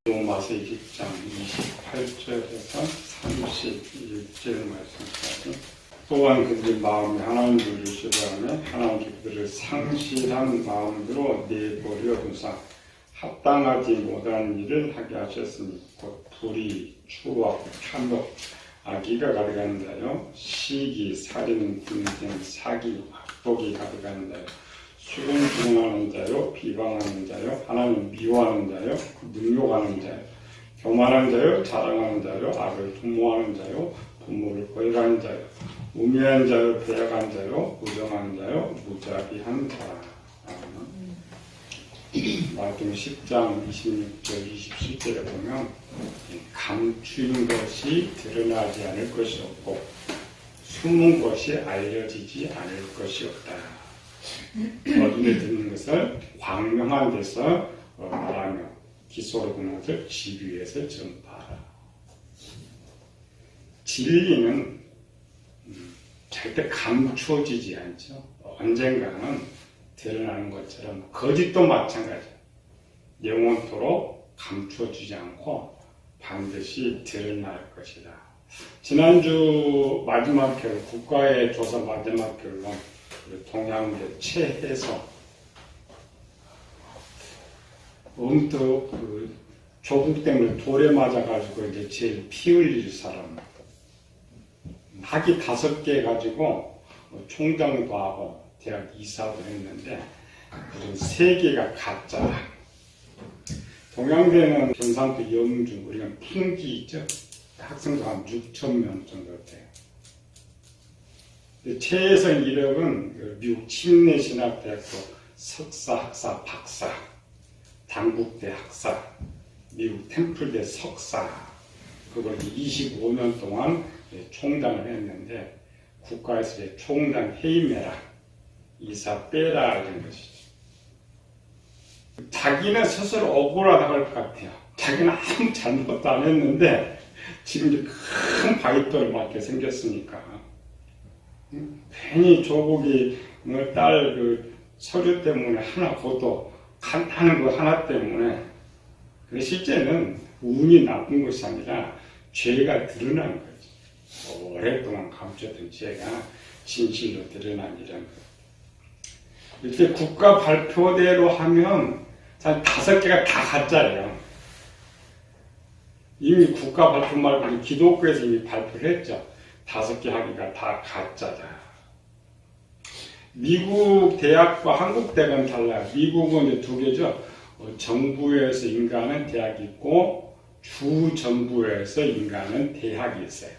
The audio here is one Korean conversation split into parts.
로마서 20장 28절에서 31절 말씀까지 또한 그들의 마음이 하나님을 싫어하며 하나님께 그들을 상실한 마음으로 내버려 두사 합당하지 못한 일을 하게 하셨으니 곧 불의, 추악, 탐욕, 악의가 가득한 자요 시기, 살인, 분쟁, 사기, 악독이 가득한 자요 수군수군하는 자요 비방하는 자요 하나님 미워하는 자요 능욕하는 자요 교만한 자요 자랑하는 자요 악을 도모하는 자요 부모를 거역하는 자요 우매한 자요 배약한 자요 부정한 자요 무자비한 자. 마태복음 10장 26절 27절에 보면 감추인 것이 드러나지 않을 것이 없고 숨은 것이 알려지지 않을 것이 없다. 어둠에 듣는 것을 광명한 데서 말하며 기소로 듣는 것을 집 위에서 전파하라. 진리는 절대 감추어지지 않죠. 언젠가는 드러나는 것처럼 거짓도 마찬가지. 영원토록 감추어지지 않고 반드시 드러날 것이다. 지난주 마지막 편, 국가의 조사 마지막 편로 동양대 최혜서 언뜻 조국 때문에 돌에 맞아가지고 이제 제일 피 흘릴 사람 학위 5개 가지고 총장도 하고 대학 이사도 했는데 그중 3개가 가짜. 동양대는 경상도 영주 우리가 풍기 있죠. 학생도 한 6,000명 정도 돼요. 최혜성 이력은 미국 침례신학대학교 석사, 학사, 박사, 당국대 학사, 미국 템플대 석사, 그걸 25년 동안 총장을 했는데 국가에서 총장 해임해라, 이사 빼라 이런 것이죠. 자기는 스스로 억울하다고 할 것 같아요. 자기는 아무 잘못도 안 했는데 지금 이제 큰 바위돌을 맞게 생겼으니까 괜히 조국이 딸 서류 때문에 하나 고도 간단한 거 하나 때문에 실제는 운이 나쁜 것이 아니라 죄가 드러난 거지. 오랫동안 감췄던 죄가 진실로 드러난 이런 거. 이렇게 국가 발표대로 하면 한 5개가 다 가짜예요. 이미 국가 발표 말고 기독교에서 이미 발표를 했죠. 5개 학위가 다 가짜다. 미국 대학과 한국 대학은 달라요. 미국은 이제 2개죠. 정부에서 인가하는 대학이 있고 주정부에서 인가하는 대학이 있어요.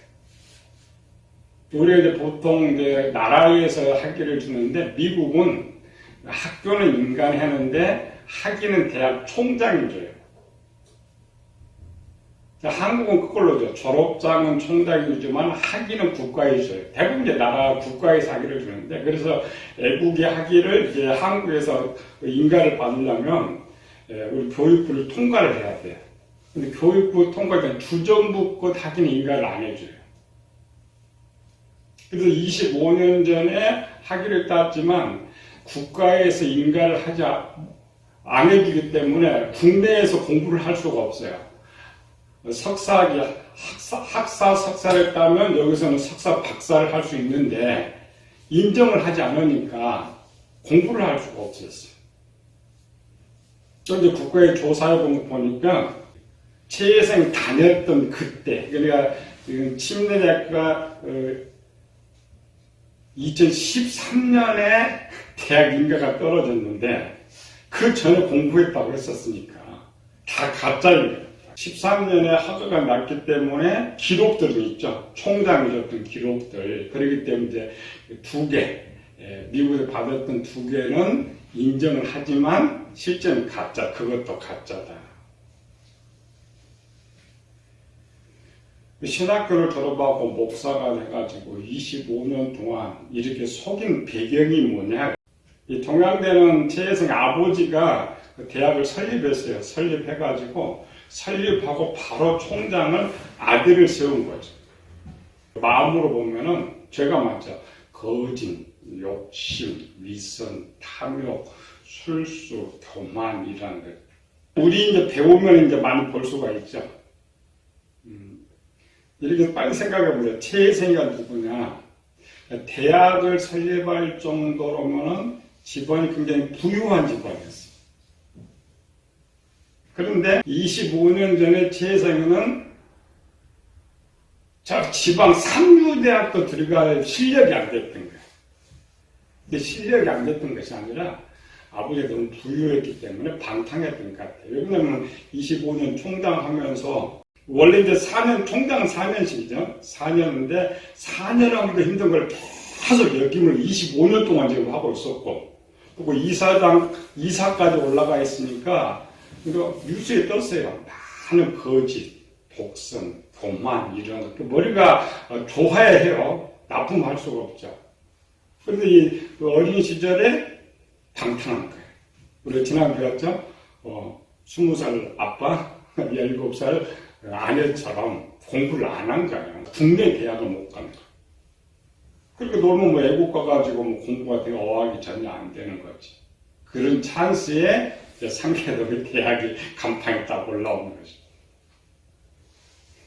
우리가 이제 보통 이제 나라에서 학위를 주는데 미국은 학교는 인가하는데 학위는 대학 총장이 줘요. 한국은 그걸로죠. 졸업장은 총장이 주지만 학위는 국가에 줘요. 대부분 이제 나라 국가에서 학위를 주는데 그래서 애국의 학위를 이제 한국에서 인가를 받으려면 우리 교육부를 통과를 해야 돼요. 근데 교육부 통과가 주정부 것 학위는 인가를 안 해줘요. 그래서 25년 전에 학위를 땄지만 국가에서 인가를 안 해주기 때문에 국내에서 공부를 할 수가 없어요. 석사학위, 학사, 석사를 따면 여기서는 석사, 박사를 할 수 있는데 인정을 하지 않으니까 공부를 할 수가 없었어요. 그런데 국가의 조사해 보니까 최혜성이 다녔던 그때, 그러니까 침례대학교가 2013년에 대학 인가가 떨어졌는데 그 전에 공부했다고 했었으니까 다 가짜입니다. 13년에 학위가 났기 때문에 기록들이 있죠. 총장이 줬던 기록들. 그렇기 때문에 이제 2개, 미국에서 받았던 2개는 인정을 하지만 실제는 가짜, 그것도 가짜다. 신학교를 졸업하고 목사가 돼가지고 25년 동안 이렇게 속인 배경이 뭐냐. 이 동양대는 최혜성 아버지가 대학을 설립했어요. 설립해가지고 설립하고 바로 총장을 아들을 세운 거죠. 마음으로 보면은 죄가 많죠. 거짓, 욕심, 위선, 탐욕, 술수, 교만 이런 것. 우리 이제 배우면 이제 많이 볼 수가 있죠. 이렇게 빨리 생각해보세요. 최혜생이가 누구냐. 대학을 설립할 정도로면은 집안이 굉장히 부유한 집안이었어요. 그런데 25년 전에 최혜생이는 저 지방 삼류대학도 들어갈 실력이 안 됐던 거예요. 근데 실력이 안 됐던 것이 아니라 아버지가 너무 부유했기 때문에 방탕했던 것 같아요. 왜냐하면 25년 총장 하면서 원래 이제 4년, 총장은 4년씩이죠. 4년인데 4년 하기도 힘든 걸 계속 역임을 25년 동안 지금 하고 있었고, 그리고 이사까지 올라가 있으니까, 이거 뉴스에 떴어요. 많은 거짓, 복선, 교만, 이런 것. 머리가 좋아야 해요. 나쁨할 수가 없죠. 그런데 이 어린 시절에 방탕한 거예요. 우리 지난번에 배웠죠? 20살 아빠, 17살 아내처럼 공부를 안 한 거예요. 국내 대학을 못 간 거예요. 그렇게 놀면 뭐 애국 가가지고 뭐 공부 같은 거 어학이 전혀 안 되는 거지. 그런 찬스에 상계동의 대학이 간판에 딱 올라오는 거죠.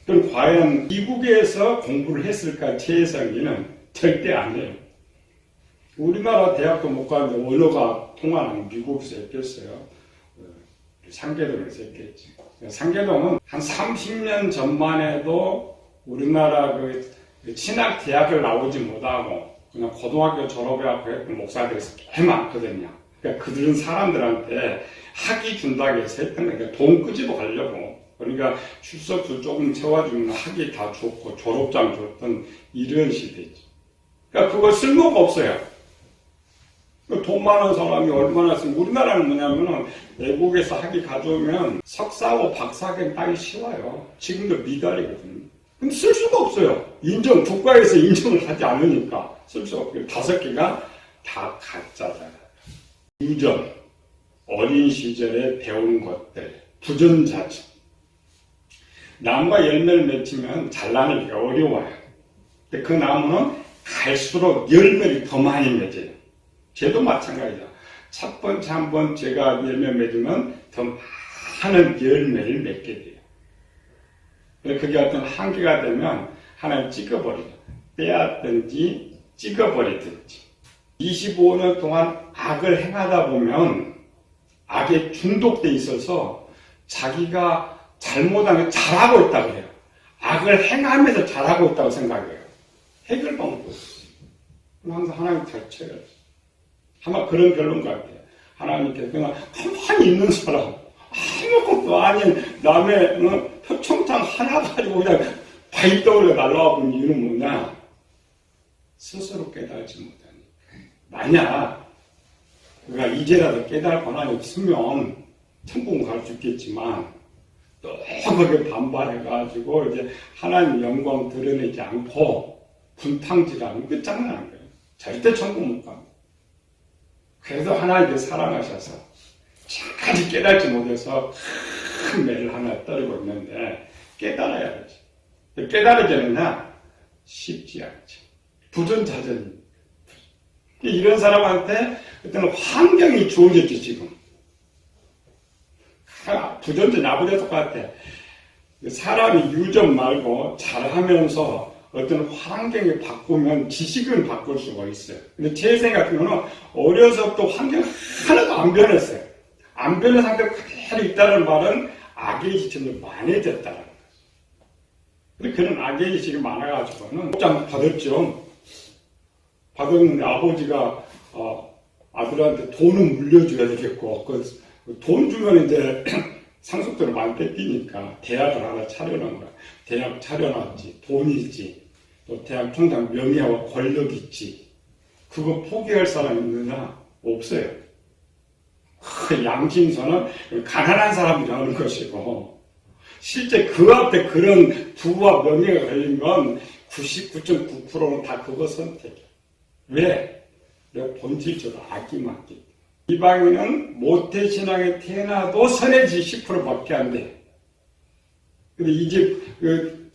그럼 과연 미국에서 공부를 했을까? 최혜성이는 절대 안 해요. 우리나라 대학도 못 가는데 언어가 통하는 미국에서 했겠어요. 상계동에서 했겠지. 상계동은 한 30년 전만 해도 우리나라 그 신학 대학을 나오지 못하고 그냥 고등학교 졸업해갖고 했던 목사들이 꽤 많거든요. 그러니까 그들은 사람들한테 학위 준다고 해서 했던 거예요. 그러니까 돈 끄집어 가려고. 그러니까 출석수 조금 채워주면 학위 다 줬고 졸업장 줬던 이런 시대죠. 그러니까 그거 쓸모가 없어요. 돈 많은 사람이 얼마나 쓰면, 우리나라는 뭐냐면은 외국에서 학위 가져오면 석사하고 박사학위는 따기 쉬워요. 지금도 미달이거든요. 근데 쓸 수가 없어요. 국가에서 인정을 하지 않으니까 쓸 수가 없고, 5개가 다 가짜잖아요. 유전, 어린 시절에 배운 것들, 부전자질. 나무가 열매를 맺히면 잘라내기 어려워요. 근데 그 나무는 갈수록 열매를 더 많이 맺어요. 쟤도 마찬가지다. 첫 번째 한번 제가 열매 맺으면 더 많은 열매를 맺게 돼요. 그게 어떤 한계가 되면 하나를 찍어버리죠. 빼앗든지 찍어버리든지. 25년 동안 악을 행하다 보면 악에 중독돼 있어서 자기가 잘못한 걸 잘하고 있다고 해요. 악을 행하면서 잘하고 있다고 생각해요. 해결 방법이 없어요. 항상 하나님 펼쳐야지. 아마 그런 결론 같아요. 하나님께서 그냥 가만히 있는 사람, 아무것도 아닌 남의 표창장 하나 가지고 그냥 바위덩어리가 날라와 본 이유는 뭐냐? 스스로 깨달지 못하니까. 만약 그가 이제라도 깨달을 권한이 없으면 천국 갈 수 있겠지만 또 거기에 반발해가지고 이제 하나님 영광 드러내지 않고 분탕질하면 끝장나는 거예요. 절대 천국 못 갑니다. 그래도 하나님께서 사랑하셔서 지금까지 깨달지 못해서 큰 매를 하나 떨고 있는데 깨달아야 하지. 깨달아지느냐? 쉽지 않죠. 부전자전. 이런 사람한테 그때는 환경이 주어졌지 지금. 부전자전 아버지와 똑같아. 사람이 유전 말고 잘하면서 어떤 환경을 바꾸면 지식은 바꿀 수가 있어요. 근데 제 생각 같은 경우는 어려서부터 환경 하나도 안 변했어요. 안 변한 상태로 그대로 있다는 말은 악의 지점이 많아졌다는 거예요. 근데 그런 악의 지점이 많아가지고는 복장 받았죠. 받았는데 아버지가 아들한테 돈은 물려줘야 되겠고 돈 주면 이제 상속들을 많이 뺏기니까 대학을 하나 차려놓은 거야. 대학 차려놨지. 돈이 있지. 또 대학 총장 명예와 권력이 있지. 그거 포기할 사람 있느냐? 없어요. 양심선은 가난한 사람이 하는 것이고 실제 그 앞에 그런 부와 명예가 걸리면 99.9%는 다 그거 선택이야. 왜? 내가 본질적으로 악이 맞기. 이방인은 모태신앙에 태어나도 선해지 10%밖에 안 돼. 근데 이 집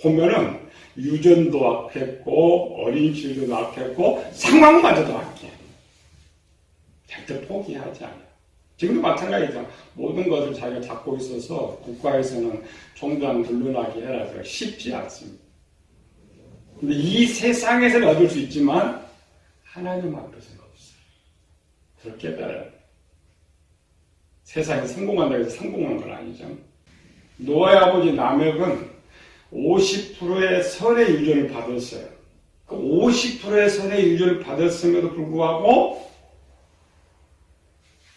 보면은 유전도 악했고 어린 시절도 악했고 상황마저도 악해. 절대 포기하지 않아요. 지금도 마찬가지죠. 모든 것을 자기가 잡고 있어서 국가에서는 종단 물러나게 해라. 쉽지 않습니다. 근데 이 세상에서는 얻을 수 있지만 하나님 앞에서는 없어요. 그렇게 깨달아야 돼요. 세상에 성공한다고 해서 성공한 건 아니죠. 노아의 아버지 라멕은 50%의 선의 유전을 받았어요. 그 50%의 선의 유전을 받았음에도 불구하고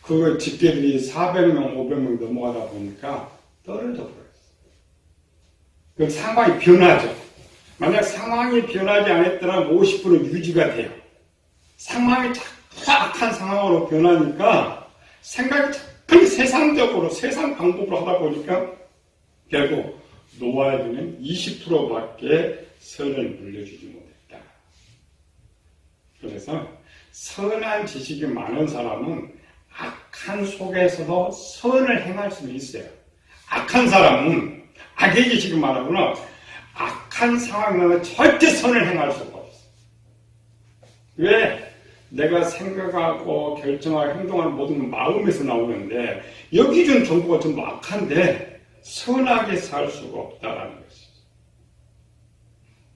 그 집계들이 400명, 500명 넘어가다 보니까 떨어져 버렸어요. 그 상황이 변하죠. 만약 상황이 변하지 않았더라면 50% 유지가 돼요. 상황이 자꾸 악한 상황으로 변하니까 생각이 자꾸 세상적으로, 세상 방법으로 하다 보니까 결국 노아에게는 20%밖에 선을 물려주지 못했다. 그래서 선한 지식이 많은 사람은 악한 속에서도 선을 행할 수 있어요. 악한 사람은 악의 지식이 많으구나. 악한 상황에는 절대 선을 행할 수가 없어. 왜? 내가 생각하고 결정하고 행동하는 모든 건 마음에서 나오는데 여기 준 정보가 전부 악한데 선하게 살 수가 없다라는 것이죠.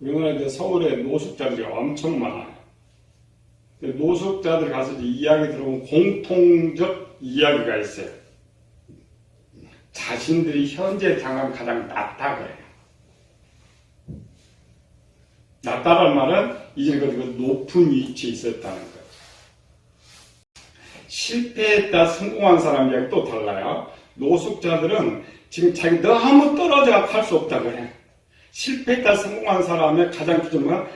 우리나라 이제 서울에 노숙자들이 엄청 많아요. 노숙자들 가서 이야기 들어보면 공통적 이야기가 있어요. 자신들이 현재 당하면 가장 낫다 그래요. 낫다란 말은 이제 그 높은 위치에 있었다는 거죠. 실패했다 성공한 사람 이야기 또 달라요. 노숙자들은 지금 자기 너무 떨어져 할 수 없다 그래. 실패했다 성공한 사람의 가장 기준은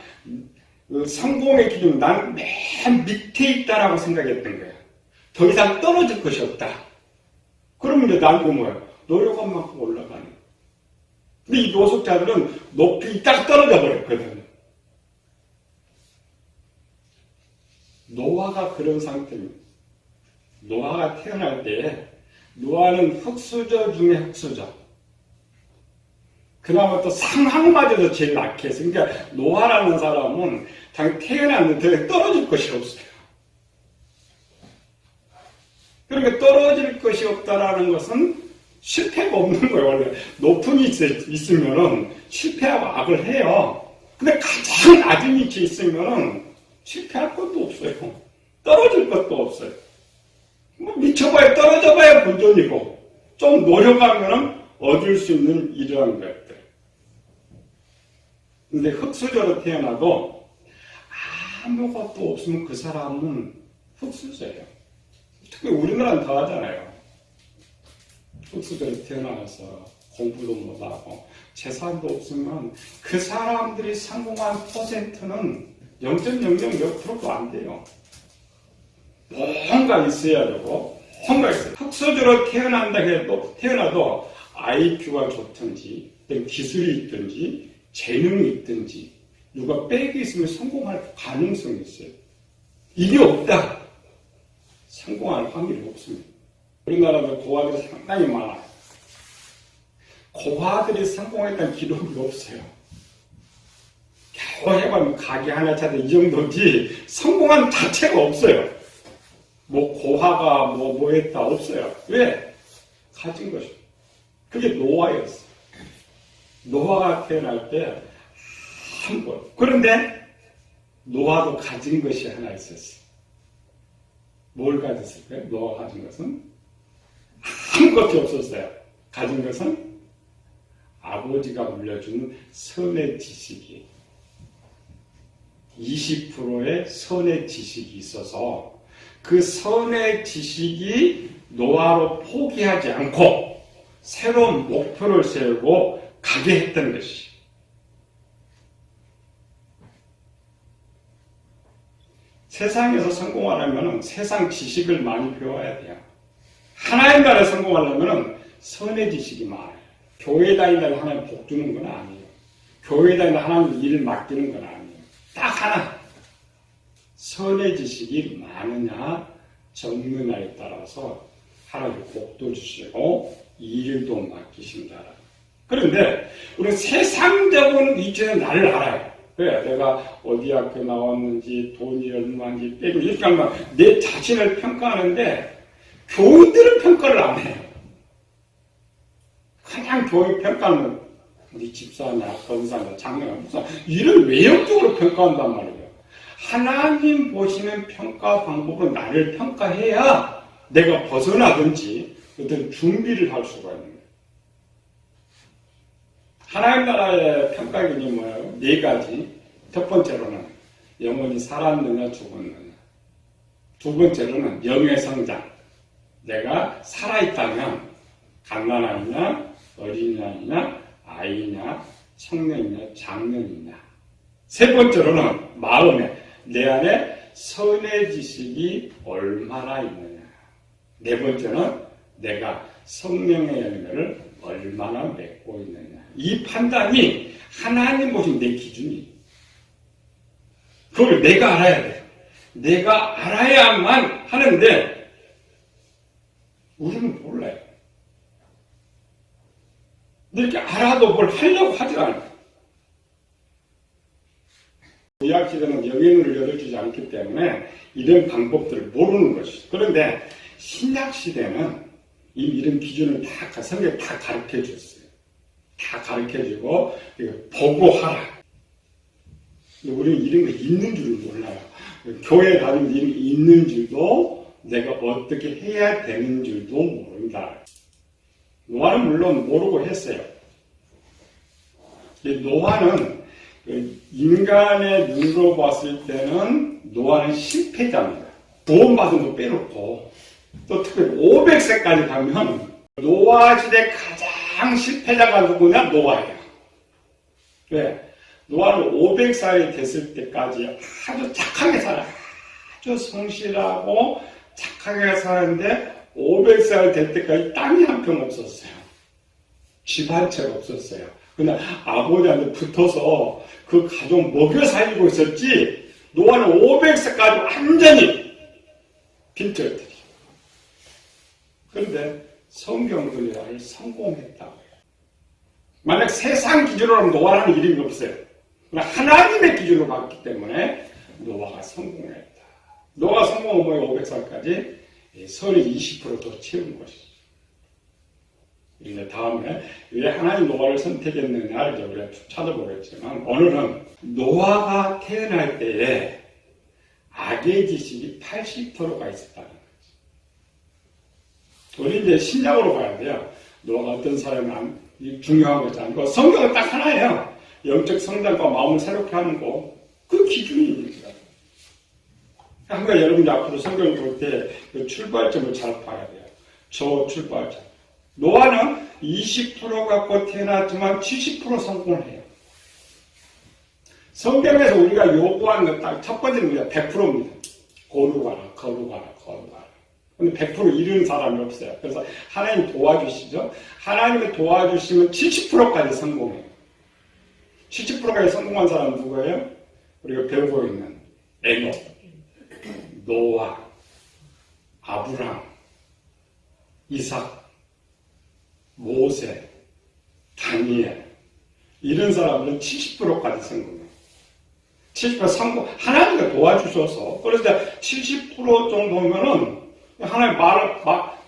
성공의 기준은 나는 맨 밑에 있다라고 생각했던 거야. 더 이상 떨어질 것이 없다. 그러면 이제 나는 뭐야? 노력한 만큼 올라가는. 근데 이 노숙자들은 높이 딱 떨어져 버렸거든. 노아가 그런 상태입니다. 노아가 태어날 때 노아는 흙수저 중에 흙수저. 그나마 또 상황마저도 제일 약해서. 그러니까 노아라는 사람은 당 태어났는데 떨어질 것이 없어요. 그러니까 떨어질 것이 없다라는 것은 실패가 없는 거예요. 원래 높은 위치에 있으면은 실패하고 악을 해요. 근데 가장 낮은 위치에 있으면은 실패할 것도 없어요. 떨어질 것도 없어요. 뭐 미쳐봐야 떨어져봐야 본전이고 좀 노력하면은 얻을 수 있는 이러한 것들. 근데 흙수저로 태어나도 아무것도 없으면 그 사람은 흙수저예요. 특히 우리나라는 더 하잖아요. 흙수저로 태어나서 공부도 못하고 재산도 없으면 그 사람들이 성공한 퍼센트는 0.00 몇 프로도 안 돼요. 뭔가 있어야 되고 뭔가 있어요. 흙수저로 태어난다 해도 태어나도 IQ가 좋든지 기술이 있든지 재능이 있든지 누가 백이 있으면 성공할 가능성이 있어요. 이게 없다. 성공할 확률이 없습니다. 우리나라도 고아들이 상당히 많아요. 고아들이 성공했다는 기록이 없어요. 겨우 해보면 가게 하나 차도 이 정도지 성공한 자체가 없어요. 뭐 고아가 뭐 했다 없어요. 왜? 가진 것이. 그게 노아였어요. 노아가 태어날 때 한 번. 그런데 노아도 가진 것이 하나 있었어요. 뭘 가졌을까요? 노아가 가진 것은 아무것도 없었어요. 가진 것은 아버지가 물려준 선의 지식이 20%의 선의 지식이 있어서 그 선의 지식이 노아로 포기하지 않고 새로운 목표를 세우고 가게 했던 것이. 세상에서 성공하려면 세상 지식을 많이 배워야 돼요. 하나님 나라에 성공하려면 선의 지식이 많아요. 교회 다니다가 하나님 복 주는 건 아니에요. 교회 다니다가 하나님 일을 맡기는 건 아니에요. 딱 하나. 선의 지식이 많으냐 적느냐에 따라서 하나님 복도 주시고 일도 맡기신다. 그런데 우리는 세상적인 위치에서 나를 알아요. 왜? 내가 어디 학교 나왔는지 돈이 얼마인지 빼고 이렇게 하면 내 자신을 평가하는데 교인들은 평가를 안 해요. 그냥 교인 평가는 우리 집사냐, 권사냐, 장로냐, 목사 이를 외형적으로 평가한단 말이에요. 하나님 보시는 평가 방법은 나를 평가해야 내가 벗어나든지 어떤 준비를 할 수가 있는 거예요. 하나님 나라의 평가 기준이 뭐예요? 4가지. 첫 번째로는 영혼이 살았느냐 죽었느냐. 두 번째로는 영의 성장. 내가 살아있다면 갓난아이냐 어린아이냐 아이냐 청년이냐 장년이냐. 세 번째로는 마음에 내 안에 선의 지식이 얼마나 있느냐. 네 번째는 내가 성령의 열매를 얼마나 맺고 있느냐. 이 판단이 하나님 보신 내 기준이에요. 그걸 내가 알아야 돼. 내가 알아야만 하는데 우리는 몰라요. 이렇게 알아도 뭘 하려고 하지 않아요. 구약시대는 영의 눈을 열어주지 않기 때문에 이런 방법들을 모르는 것이죠. 그런데 신약시대는 이런 기준을 다 성경에 다 가르쳐 줬어요. 다 가르쳐 주고 보고하라. 우리는 이런 게 있는 줄을 몰라요. 교회 다니면 이런 게 있는 줄도 내가 어떻게 해야 되는 줄도 모른다. 노아는 물론 모르고 했어요. 노아는 인간의 눈으로 봤을 때는 노아는 실패자입니다. 구원받은 거 빼놓고 또 특히 500세까지 가면 노아 시대 가장 실패자가 누구냐? 노아예요. 왜? 노아는 500살이 됐을 때까지 아주 착하게 살아요. 아주 성실하고 착하게 살았는데 500살 될 때까지 땅이 한 평 없었어요. 집 한 채가 없었어요. 그냥 아버지한테 붙어서 그 가족 먹여 살리고 있었지 노아는 500세까지 완전히 빈털터리. 그런데 성경은 노아를 성공했다고요. 만약 세상 기준으로 하면 노아라는 이름이 없어요. 하나님의 기준으로 봤기 때문에 노아가 성공했다. 노아가 성공한 뭐예요? 500살까지 선이 20% 더 채운 것이죠. 이제 다음에 왜 하나님 노아를 선택했느냐를 우리가 찾아보겠지만 오늘은 노아가 태어날 때에 악의 지식이 80%가 있었다는 거죠. 우리 이제 신약으로 봐야 돼요. 노아가 어떤 사람이 중요한 것이 아니고 성경은 딱 하나예요. 영적 성장과 마음을 새롭게 하는 거. 그 기준입니다. 그러니까 여러분이 앞으로 성경을 볼 때 그 출발점을 잘 봐야 돼요. 저 출발점. 노아는 20% 갖고 태어났지만 70% 성공을 해요. 성경에서 우리가 요구하는 것 딱 첫 번째는 우리가 100%입니다. 거룩하라. 근데 100% 이루는 사람이 없어요. 그래서 하나님 도와주시죠. 하나님이 도와주시면 70%까지 성공해요. 70%까지 성공한 사람은 누구예요? 우리가 배우고 있는 에녹, 노아, 아브람, 이삭, 모세, 다니엘 이런 사람들은 70%까지 성공해요. 70% 성공, 하나님이 도와주셔서 그래서 70% 정도면은 하나님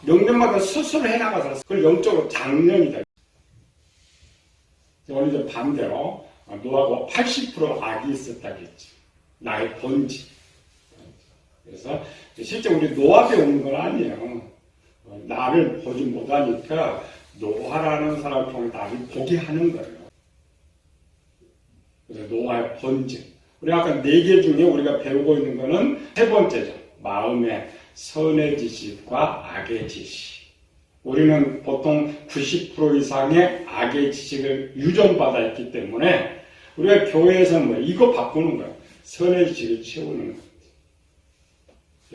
명령마다 스스로 해나가서 그걸 영적으로 장년이 돼요. 오늘 이제 반대로 노아가 80% 악이 있었다고 했지. 나의 본질. 그래서 실제 우리 노아 배우는 건 아니에요. 나를 보지 못하니까 노아라는 사람을 통해 나를 보게 하는 거예요. 그래서 노아의 본질. 우리 아까 4개 중에 우리가 배우고 있는 거는 세 번째죠. 마음의 선의 지식과 악의 지식. 우리는 보통 90% 이상의 악의 지식을 유전받아 있기 때문에 우리가 교회에서는 이거 바꾸는 거예요. 선의 지식을 채우는 거예요.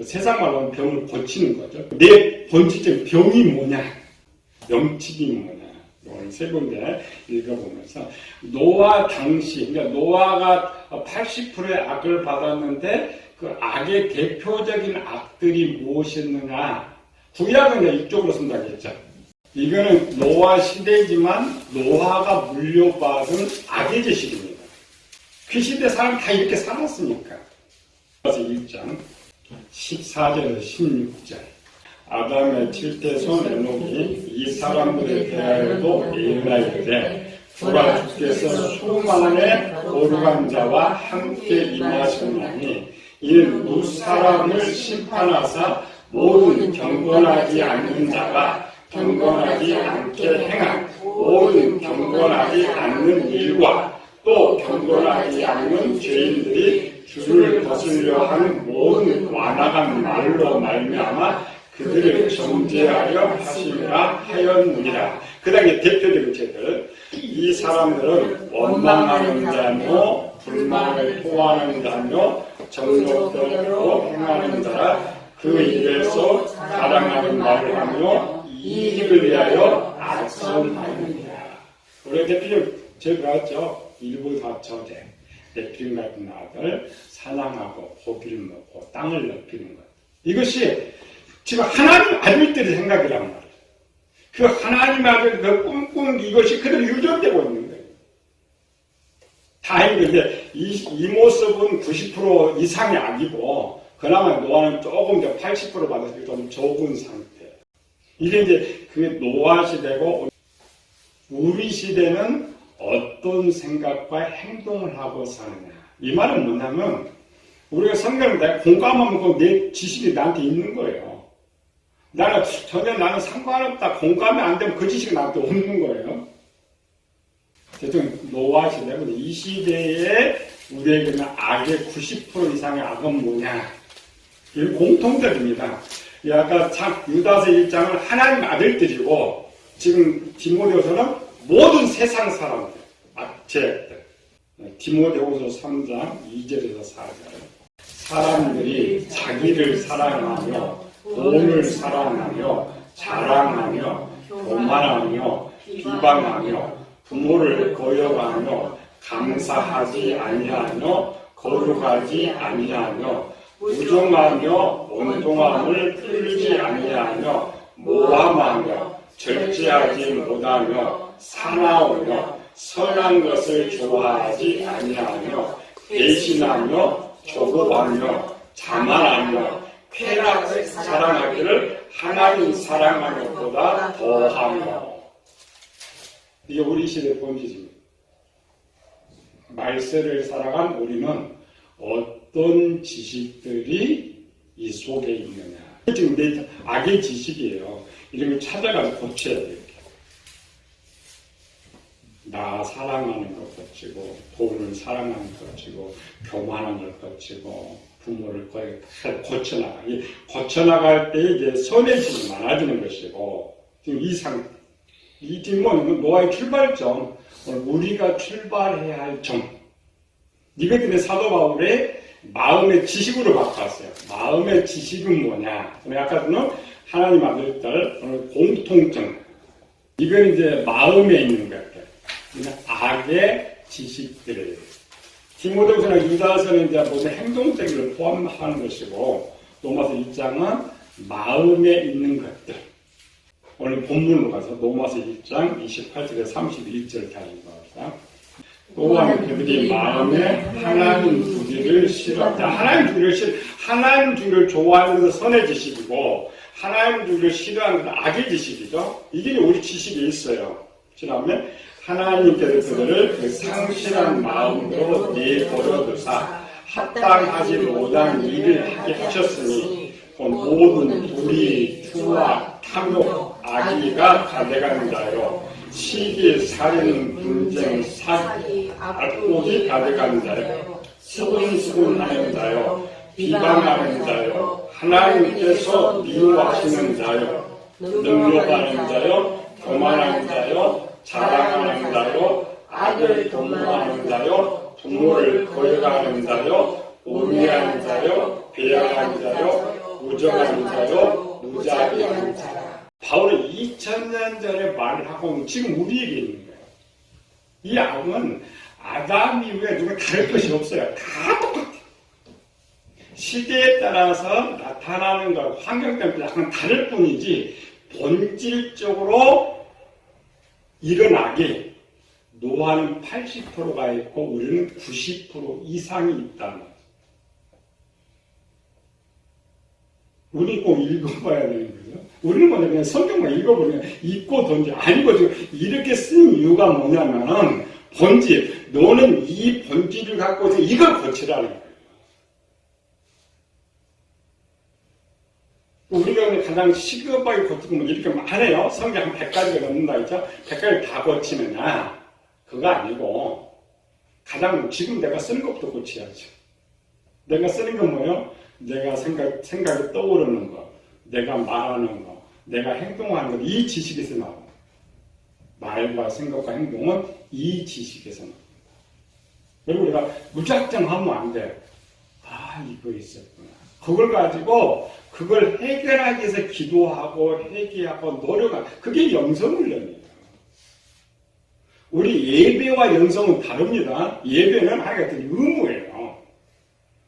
세상 말로 하면 병을 고치는 거죠. 내 본질적인 병이 뭐냐? 명칭이 뭐냐? 오늘 세 군데 읽어보면서 노아 당시, 그러니까 노아가 80%의 악을 받았는데 그 악의 대표적인 악들이 무엇이었느냐? 구약은 이쪽으로 쓴다고 했죠. 이거는 노아 시대지만 노아가 물려받은 악의 지식입니다. 그 시대 사람 다 이렇게 살았으니까. 그래서 1장 14절에서 16절 아담의 칠태손 에녹이 이 사람들에 대하여도 예언하였되 주가 주께서 수만의 거룩한 자와 함께 임하셨나니 이는 무사람을 심판하사 모든 경건하지 않는 자가 경건하지 않게 행한 모든 경건하지 않는 일과 또 경건하지 않는 죄인들이 주를 거스려 하는 모든 완악한 말로 말미암아 그들을 정죄하려 하심이라 하였느니라. 그 다음에 대표적인 죄들. 이 사람들은 원망하는 자며 불만을 토하는 자며 정욕대로 행하는 자라 그 입에서 자랑하는 말을 하며 이익을 위하여 악선하느니라. 우리 대표적 죄 배웠죠? 일부 다처제, 네피림 같은 아들 사냥하고 고기를 먹고 땅을 넓히는 것. 이것이 지금 하나님 아들들의 생각이란 말이에요. 그 하나님 아들 그 꿈꾼 이것이 그대로 유전되고 있는 거예요. 다행인데 이 모습은 90% 이상이 아니고 그나마 노아는 조금 더 80% 받아서 좀 적은 상태. 이게 이제 그 노아 시대고 우리 시대는 어떤 생각과 행동을 하고 사느냐. 이 말은 뭐냐면 우리가 성경을 공감하면 내 지식이 나한테 있는 거예요. 나는 상관없다. 공감이 안 되면 그 지식이 나한테 없는 거예요. 대충 노아 시대고 이 시대에 우리에게는 악의 90% 이상의 악은 뭐냐. 이건 공통적입니다. 아까 유다서 1장은 하나님 아들들이고 지금 디모데후서는 모든 세상 사람들, 죄악들. 디모데후서 3장 2절에서 4절. 사람들이 자기를 사랑하며 돈을 사랑하며 자랑하며 교만하며 비방하며 부모를 거역하며 감사하지 아니하며 거룩하지 아니하며 무정하며 온동함을 풀지 아니하며 모함하며 절제하지 못하며 사나우며 선한 것을 좋아하지 아니하며 배신하며 조급하며 자만하며 쾌락을 사랑하기를 하나님 사랑하는 것보다 더하며. 이게 우리 시대의 본질입니다. 말세를 살아간 우리는 어떤 지식들이 이 속에 있느냐. 지금 내 악의 지식이에요. 이런 걸 찾아가서 고쳐야 돼요. 나 사랑하는 것 거치고 돈을 사랑하는 것 거치고 교만한 걸 거치고 부모를 거의 고쳐나가. 고쳐나갈 때 이제 선해짐이 많아지는 것이고 지금 이 뒷모는 노아의 출발점, 우리가 출발해야 할 점. 이것들이 사도 바울의 마음의 지식으로 바꿨어요. 마음의 지식은 뭐냐? 아까는 하나님 아들들 공통점. 이건 이제 마음에 있는 것들. 악의 지식들. 디모데후서나 유다서는 이제 모든 행동적인 걸 포함하는 것이고 로마서 1장은 마음에 있는 것들. 오늘 본문으로 가서 로마서 1장 28절에 31절 다 읽어봅시다. 또한 그들이 마음에 하나님 주기를 싫어한다. 하나님 주기를 좋아하는 것은 선의 지식이고 하나님 주기를 싫어하는 것은 악의 지식이죠. 이게 우리 지식이 있어요. 그 다음에 하나님께서 그들을 그 상실한 마음으로 내버려두사 합당하지 못한 일을 하게 하셨으니 모든 불의, 추악, 탐욕, 악의가 가득한 자요 시기, 살인, 분쟁, 사기, 악독이 가득한 자요 수군수군하는 자요 비방하는 자요 하나님께서 미워하시는 자요 능력하는 자요 교만한 자요 자랑하는 자요 악을 도모하는 자요 부모를 거역하는 자요 우매한 자요 배양한 자요 무정한 자요 무자비한 자요. 바울은 2000년 전에 말을 하고 지금 우리에게 있는 거예요. 이 악은 아담 이후에 누가 다를 것이 없어요. 다 똑같아요. 시대에 따라서 나타나는 것, 환경 때문에 약간 다를 뿐이지 본질적으로 이런 악이 노아는 80%가 있고 우리는 90% 이상이 있다는 거예요. 우리 꼭 읽어봐야 되는 거죠. 우리는 뭐냐, 그냥 성경만 읽어보면 읽고 던져. 아니거든. 이렇게 쓴 이유가 뭐냐면은, 본질. 너는 이 본질을 갖고서 이걸 고치라는 거예요. 우리가 가장 시급하게 고치는 건 이렇게 말해요. 성경 한 100가지가 넘는다 했죠? 100가지 다 고치느냐? 그거 아니고, 가장 지금 내가 쓰는 것부터 고쳐야죠. 내가 쓰는 건 뭐예요? 내가 생각이 떠오르는 거, 내가 말하는 거, 내가 행동하는 것, 이 지식에서 나와요. 말과 생각과 행동은 이 지식에서 나와요. 그리고 우리가 무작정 하면 안 돼. 아, 이거 있었구나. 그걸 가지고 그걸 해결하기 위해서 기도하고 회개하고 노력하고 그게 영성훈련이에요. 우리 예배와 영성은 다릅니다. 예배는 하여튼 의무예요.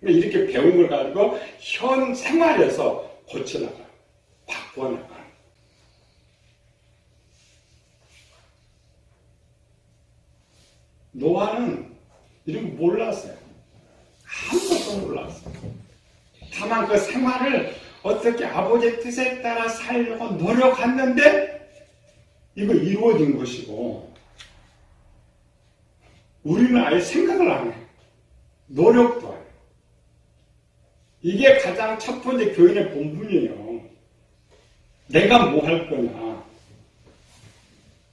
이렇게 배운 걸 가지고 현 생활에서 고쳐나가요. 바꿔나가요. 노아는 이런 거 몰랐어요. 아무것도 몰랐어요. 다만 그 생활을 어떻게 아버지의 뜻에 따라 살려고 노력했는데 이거 이루어진 것이고 우리는 아예 생각을 안 해요. 노력도 안 해요. 이게 가장 첫 번째 교인의 본분이에요. 내가 뭐 할 거냐.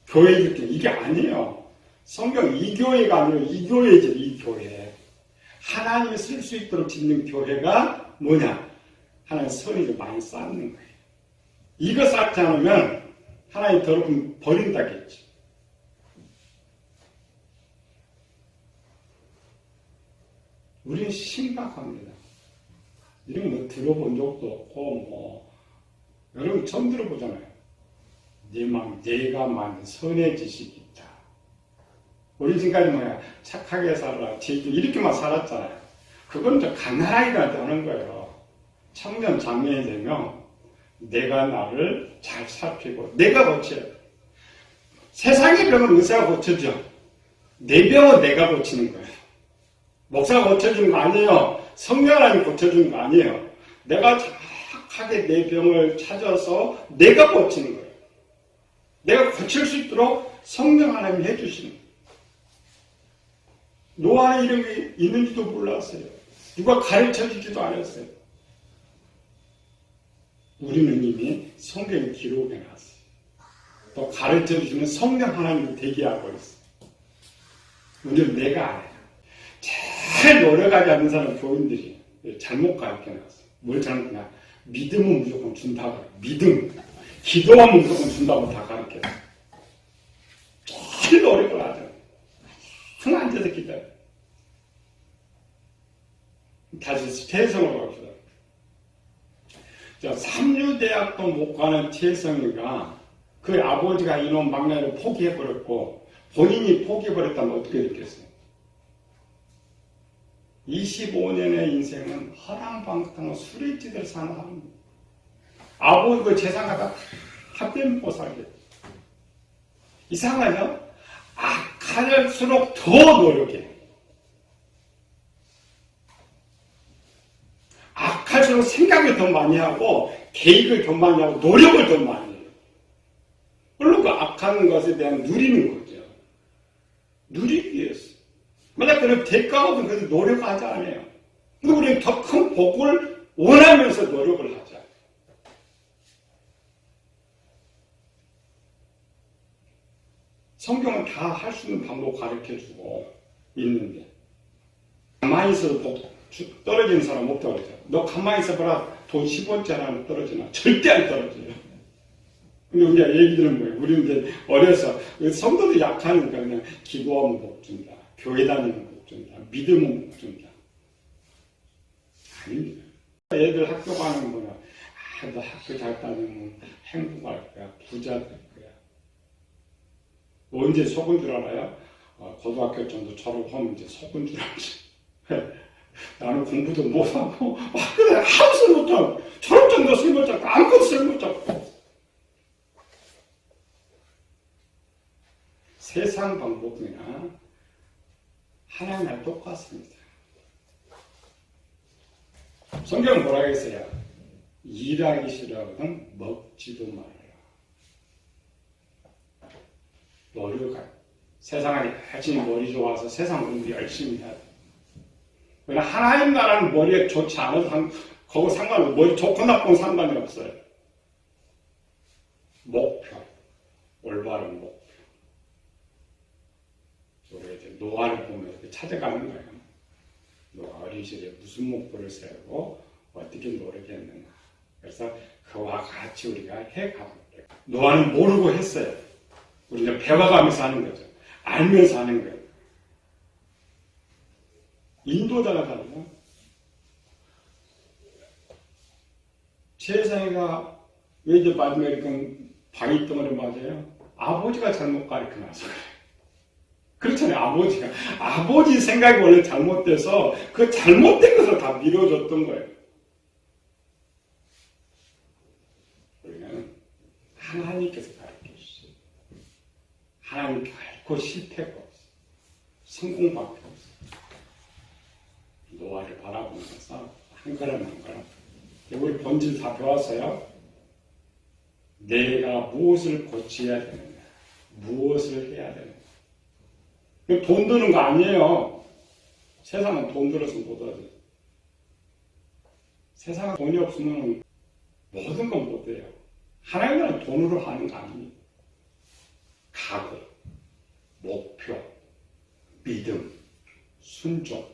교회 이게 아니에요. 성경 이 교회가 아니고 이 교회죠. 이 교회. 하나님이 쓸 수 있도록 짓는 교회가 뭐냐? 하나님 선의를 많이 쌓는 거예요. 이거 쌓지 않으면 하나님 더럽히면 버린다겠죠. 우리는 심각합니다. 이런 거 들어본 적도 없고 여러분 처음 들어보잖아요. 내가 만든 선의 지식이 있다. 우리 지금까지 착하게 살아라, 이렇게만 살았잖아요. 그건 좀 가난하게 하는 거예요. 청년 장년이 되면 내가 나를 잘 살피고 내가 고쳐야 돼. 세상의 병은 의사가 고쳐줘. 내 병은 내가 고치는 거예요. 목사가 고쳐주는 거 아니에요. 성령 하나님이 고쳐주는 거 아니에요. 내가 정확하게 내 병을 찾아서 내가 고치는 거예요. 내가 고칠 수 있도록 성령 하나님이 해주시는 거예요. 노아의 이름이 있는지도 몰랐어요. 누가 가르쳐주지도 않았어요. 우리는 이미 성경에 기록해놨어요. 또 가르쳐주시는 성령 하나님이 대기하고 있어요. 우리는 내가 알아요. 제일 노력하지 않는 사람 교인들이 잘못 가르쳐놨어요. 뭘 잘못했냐? 믿음은 무조건 준다고 해요. 믿음. 기도하면 무조건 준다고 다 가르쳐요. 제일 노력을 하죠. 흥 앉아서 기다려요. 다시 태성으로 갑시다. 삼류대학도 못 가는 태성이가 그 아버지가 이놈 막내를 포기해버렸고 본인이 포기해버렸다면 어떻게 됐겠어요? 25년의 인생은 허랑방탕한 수레지대를 사는 사람입니다. 아버지 그 재산 갖다 다 빼먹고 살게. 이상하죠? 악할수록 더 노력해. 악할수록 생각을 더 많이 하고 계획을 더 많이 하고 노력을 더 많이 해요. 물론 그 악하는 것에 대한 누리는 거죠. 누리기 위해서. 만약 그런 대가가 없으면 그래도 노력하지 않아요. 근데 우리는 더 큰 복을 원하면서 노력을 하자. 성경은 다 할 수 있는 방법 가르쳐주고 있는데 가만히 있어도 복 떨어지는 사람 없다고 그러죠. 너 가만히 있어봐라. 돈 10원짜리 하나 떨어지나? 절대 안 떨어져요. 근데 우리가 얘기 들은 거예요. 우리는 이제 어려서 성도도 약하니까 그냥 기도하면 복 준다. 교회 다니면 복 준다. 믿으면 복 준다. 아닙니다. 애들 학교 가는 거야. 너 학교 잘 다니면 행복할 거야. 부자 될 거야. 언제 속은 줄 알아요? 고등학교 정도 졸업하면 이제 속은 줄 알지. 나는 공부도 못하고, 그래, 아무 소리 못하고, 졸업 정도 소리 못하고, 아무것도 소리 못하고. 세상 방법이나 하나님과 똑같습니다. 성경은 뭐라고 했어요? 일하기 싫어하거든 먹지도 말아라. 노력할. 세상에 열심히 머리 좋아서 세상 공부 열심히 해야 돼. 왜냐 하나님 나라는 머리에 좋지 않아서 그거 상관없어. 머리 좋고 나쁜 상관이 없어요. 목표. 올바른 목표. 우리가 이제 노아를 보면 이렇게 찾아가는 거예요. 노아 어린 시절에 무슨 목표를 세우고 어떻게 노력했는가. 그래서 그와 같이 우리가 해가고 있어요. 노아는 모르고 했어요. 우리는 배워가면서 하는 거죠. 알면서 하는 거예요. 인도자가 달라요. 세상이가 왜 이제 마지막에 방위덩어리 맞아요? 아버지가 잘못 가르쳐놔서 그래요. 그렇잖아요. 아버지 생각이 원래 잘못돼서 그 잘못된 것을 다 밀어줬던 거예요. 우리는 하나님께서 가르쳐주세요. 하나님 결코 실패가 없어요. 성공밖에 없어요. 노아를 바라보면서 한 걸음 한 걸음. 우리 본질 다 배웠어요. 내가 무엇을 고쳐야 되느냐, 무엇을 해야 되느냐. 돈 드는 거 아니에요. 세상은 돈 들어서 못 하죠. 세상은 돈이 없으면 모든 건 못 해요. 하나님은 돈으로 하는 거 아니에요. 각오, 목표, 믿음, 순종.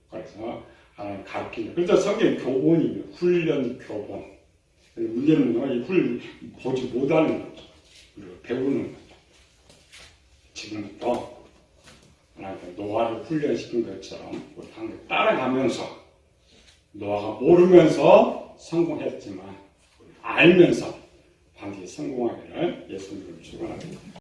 그래서 하나님 가르치는. 그래서 성경 교본이에요. 훈련, 교본. 문제는 이 보지 못하는 거죠. 그리고 배우는 거죠. 지금부터 하나님 노아를 훈련시킨 것처럼 우리 한번 따라가면서 노아가 모르면서 성공했지만 알면서 반드시 성공하기를 예수님을 축원합니다.